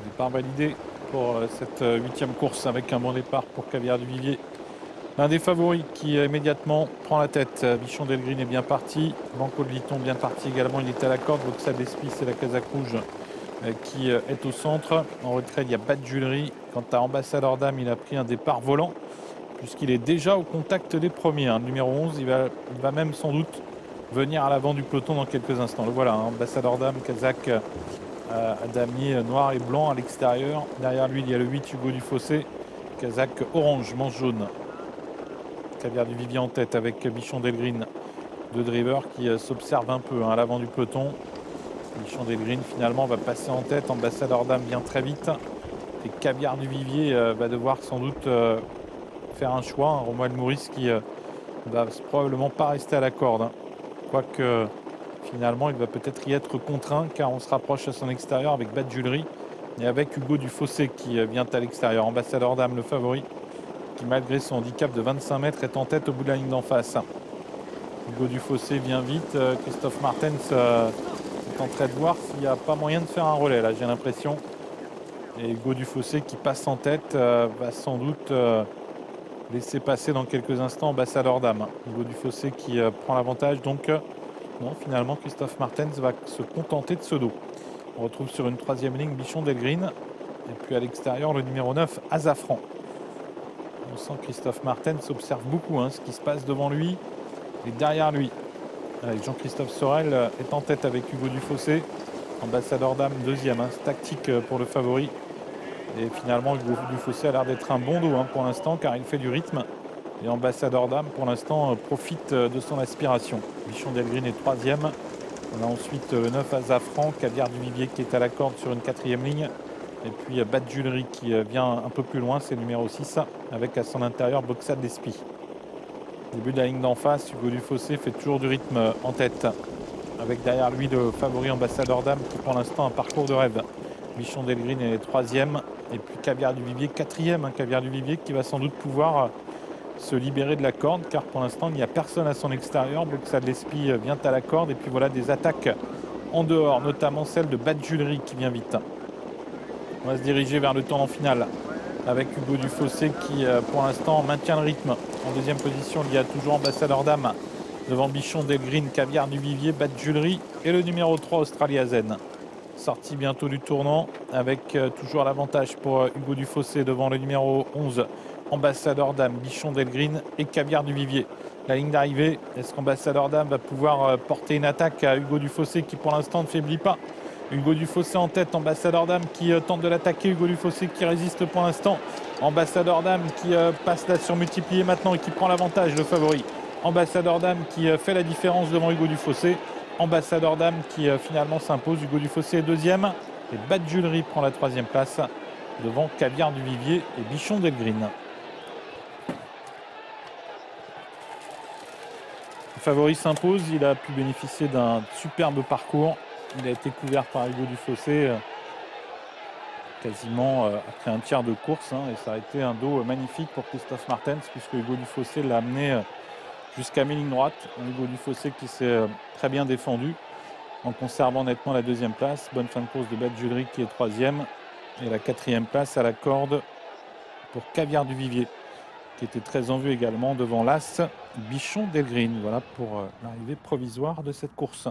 Départ validé pour cette huitième course avec un bon départ pour Caviar du Vivier. L'un des favoris qui immédiatement prend la tête. Bichon Delgreen est bien parti. Banco de Liton bien parti également. Il est à la corde. Voxa d'Espis et la Casaque Rouge qui est au centre. En retrait, il y a Badjulerie. Quant à Ambassadeur Dame, il a pris un départ volant puisqu'il est déjà au contact des premiers. Le numéro 11, il va même sans doute venir à l'avant du peloton dans quelques instants. Le voilà, Ambassadeur Dame, Casaque à damier noir et blanc à l'extérieur. Derrière lui, il y a le 8, Hugo Dufossé. Casaque orange, manche jaune. Caviar du Vivier en tête avec Bichon Delgreen, deux drivers qui s'observent un peu à l'avant du peloton. Bichon Delgreen finalement va passer en tête. Ambassadeur Dame vient très vite. Et Caviar du Vivier va devoir sans doute faire un choix. Romuald Maurice qui va probablement pas rester à la corde. Quoique finalement il va peut-être y être contraint car on se rapproche à son extérieur avec Badjulerie et avec Hugo Dufossé qui vient à l'extérieur. Ambassadeur Dame le favori qui malgré son handicap de 25 mètres est en tête au bout de la ligne d'en face. Hugo Dufossé vient vite. Christophe Martens est en train de voir s'il n'y a pas moyen de faire un relais là, j'ai l'impression. Et Hugo Dufossé qui passe en tête va sans doute laisser passer dans quelques instants Ambassadeur Dame. Hugo Dufossé qui prend l'avantage. Donc non, finalement Christophe Martens va se contenter de ce dos. On retrouve sur une troisième ligne Bichon Delgreen. Et puis à l'extérieur le numéro 9, Azafran. On sent que Christophe Martens observe beaucoup ce qui se passe devant lui et derrière lui. Avec Jean-Christophe Sorel est en tête avec Hugo Dufossé. Ambassadeur Dame deuxième. Tactique pour le favori. Et finalement, Hugo Dufossé a l'air d'être un bon dos pour l'instant car il fait du rythme. Et Ambassadeur Dame, pour l'instant, profite de son aspiration. Bichon Delgreen est troisième. On a ensuite le 9 Azafran, Caviar du Vivier qui est à la corde sur une quatrième ligne. Et puis Badjulerie qui vient un peu plus loin, c'est le numéro 6, avec à son intérieur Voxa d'Espis. Début de la ligne d'en face, Hugo Dufossé fait toujours du rythme en tête. Avec derrière lui le favori Ambassadeur Dame qui pour l'instant un parcours de rêve. Bichon Delgreen est troisième. Et puis Caviar du Vivier, quatrième. Caviar du Vivier qui va sans doute pouvoir se libérer de la corde car pour l'instant il n'y a personne à son extérieur. Voxa d'Espis vient à la corde. Et puis voilà des attaques en dehors, notamment celle de Badjulerie qui vient vite. On va se diriger vers le tournant final avec Hugo Dufossé qui pour l'instant maintient le rythme. En deuxième position, il y a toujours Ambassadeur Dame devant Bichon Delgreen, Caviar du Vivier, Badjulerie et le numéro 3 Australiazen. Sorti bientôt du tournant avec toujours l'avantage pour Hugo Dufossé devant le numéro 11 Ambassadeur Dame, Bichon Delgreen et Caviar du Vivier. La ligne d'arrivée, est-ce qu'Ambassadeur Dame va pouvoir porter une attaque à Hugo Dufossé qui pour l'instant ne faiblit pas? Hugo Dufossé en tête, Ambassadeur Dame qui tente de l'attaquer, Hugo Dufossé qui résiste pour l'instant. Ambassadeur Dame qui passe la surmultipliée maintenant et qui prend l'avantage, le favori. Ambassadeur Dame qui fait la différence devant Hugo Dufossé. Ambassadeur Dame qui finalement s'impose, Hugo Dufossé est deuxième. Et Badjulerie prend la troisième place devant Caviar du Vivier et Bichon Delgreen. Le favori s'impose, il a pu bénéficier d'un superbe parcours. Il a été couvert par Hugo Dufossé quasiment après un tiers de course. Et ça a été un dos magnifique pour Christophe Martens puisque Hugo Dufossé l'a amené jusqu'à mi-ligne droite. Hugo Dufossé qui s'est très bien défendu en conservant nettement la deuxième place. Bonne fin de course de Badjulerie qui est troisième. Et la quatrième place à la corde pour Caviar du Vivier qui était très en vue également devant l'As Bichon Delgreen. Voilà pour l'arrivée provisoire de cette course.